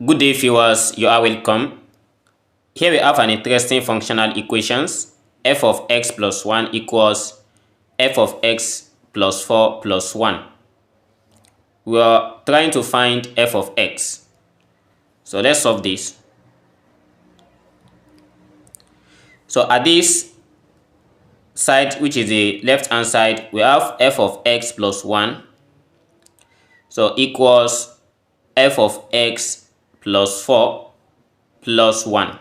Good day, viewers. You are welcome. Here we have an interesting functional equations. F of x plus 1 equals f of x plus 4 plus 1. We are trying to find f of x. So let's solve this. So at this side, which is the left hand side, we have f of x plus 1. So equals f of x plus 4 plus 1.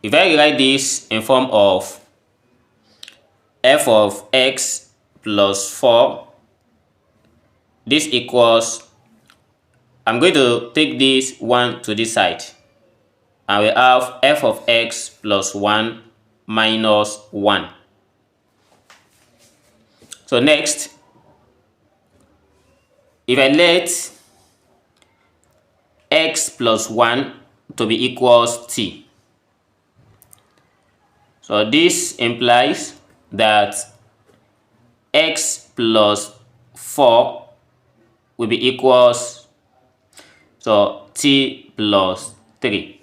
If I write this in form of f of x plus 4, this equals, I'm going to take this 1 to this side, and we have f of x plus 1 minus 1. So next, if I let x plus 1 to be equals t, so this implies that x plus 4 will be equals, so t plus 3.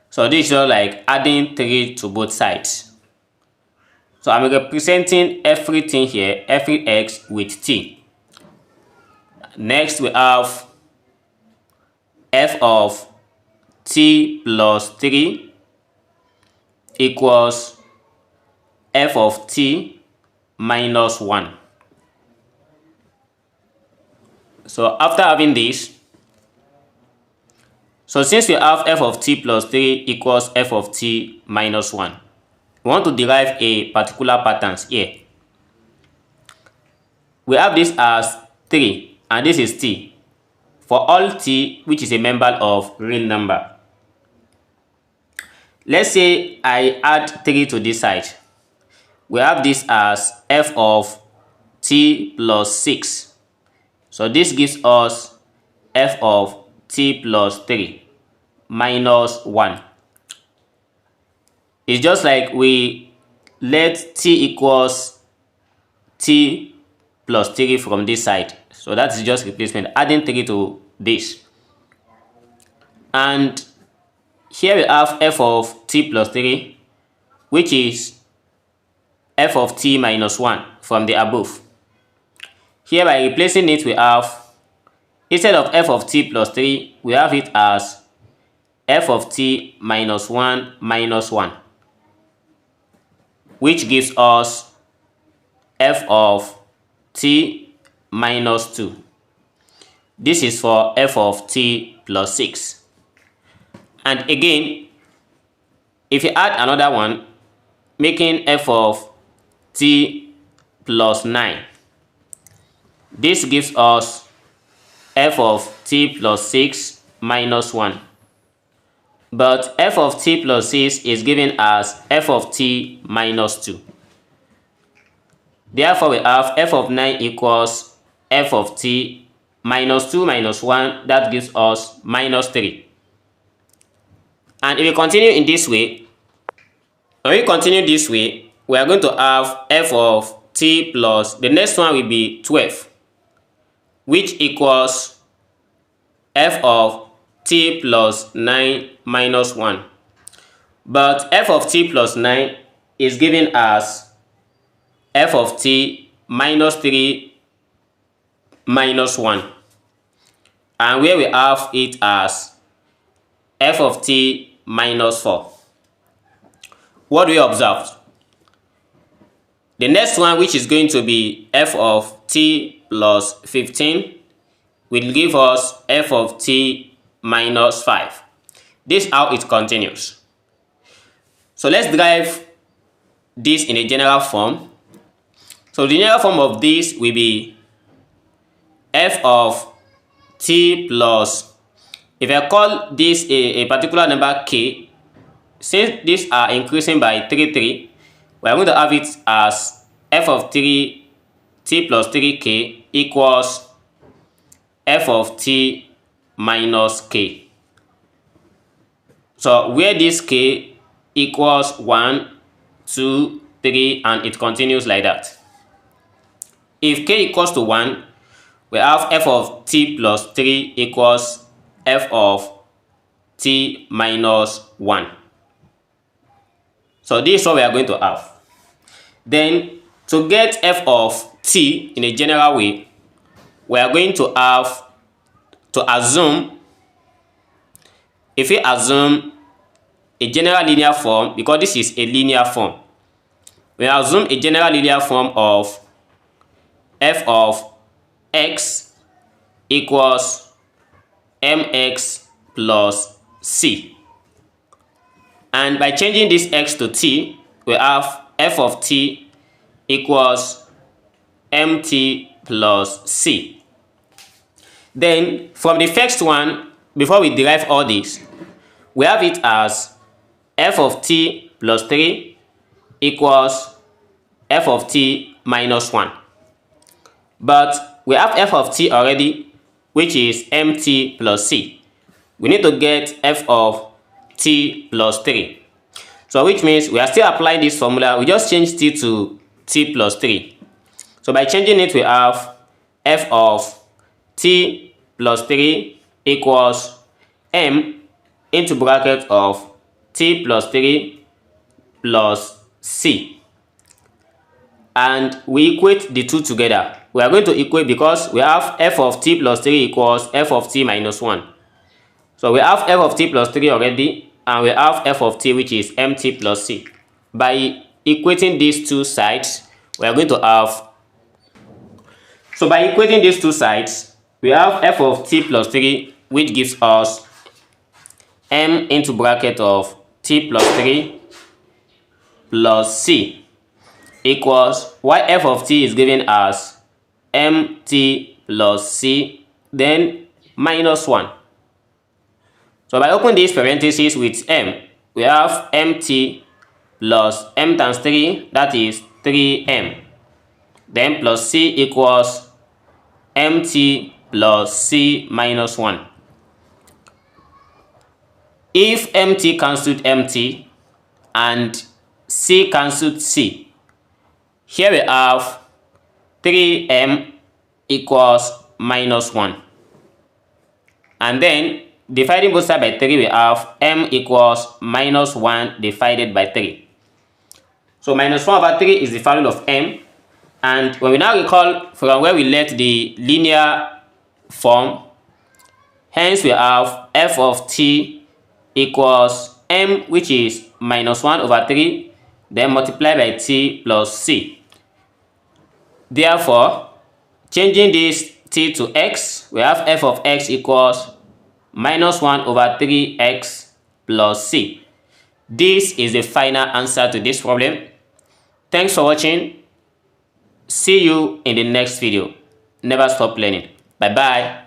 So this is just like adding 3 to both sides. So I'm representing everything here, every x with t. Next we have f of t plus 3 equals f of t minus 1. So after having this, so since we have f of t plus 3 equals f of t minus 1, we want to derive a particular pattern here. We have this as 3 and this is t for all t which is a member of real number. Let's say I add 3 to this side. We have this as f of t plus 6. So this gives us f of t plus 3 minus 1. It's just like we let t equals t plus 3 from this side. So that is just replacement, adding 3 to this. And here we have f of t plus 3, which is f of t minus 1 from the above. Here by replacing it, we have, instead of f of t plus 3, we have it as f of t minus 1 minus 1, which gives us f of t minus 2. This is for f of t plus 6. And again, if you add another one, making f of t plus 9, this gives us f of t plus 6 minus 1. But f of t plus 6 is given as f of t minus 2. Therefore, we have f of 9 equals f of t minus 2 minus 1. That gives us minus 3. And if we continue in this way, when we continue this way, we are going to have f of t plus, the next one will be 12, which equals f of t plus 9 minus 1. But f of t plus 9 is given as f of t minus 3 minus 1. And where we have it as f of t minus 4. What do we observe? The next one, which is going to be f of t plus 15, will give us f of t minus 5. This is how it continues. So let's derive this in a general form. So the general form of this will be f of t plus, if I call this a particular number k, since these are increasing by 3, we are going to have it as f of t plus 3k equals f of t minus k. So where this k equals 1, 2, 3, and it continues like that. If k equals to 1, we have f of t plus 3 equals f of t minus 1. So this is what we are going to have. Then to get f of t in a general way, we are going to have to assume, if we assume a general linear form, because this is a linear form, we assume a general linear form of f of x equals mx plus c. And by changing this x to t, we have f of t equals mt plus c. Then from the first one, before we derive all this, we have it as f of t plus 3 equals f of t minus 1. But we have f of t already, which is mt plus c. We need to get f of t plus 3. So which means we are still applying this formula. We just change t to t plus 3. So by changing it, we have f of t plus 3 equals m into bracket of t plus 3 plus c. And we equate the two together. We are going to equate because we have f of t plus 3 equals f of t minus 1. So we have f of t plus 3 already, and we have f of t, which is mt plus c. By equating these two sides, we are going to have, so by equating these two sides, we have f of t plus 3, which gives us m into bracket of t plus 3 plus c equals, while f of t is given as mt plus c, then minus 1. So by opening this parenthesis with m, we have mt plus m times 3, that is 3m. Then plus c equals mt plus c minus 1. If mt cancelled mt and c cancelled c, here we have 3m equals minus 1. And then dividing both sides by 3, we have m equals minus 1 divided by 3. So minus 1 over 3 is the value of m. And when we now recall from where we left the linear form, hence we have f of t equals m, which is minus 1 over 3, then multiplied by t plus c. Therefore, changing this t to x, we have f of x equals minus 1 over 3x plus c. This is the final answer to this problem. Thanks for watching. See you in the next video. Never stop learning. Bye bye.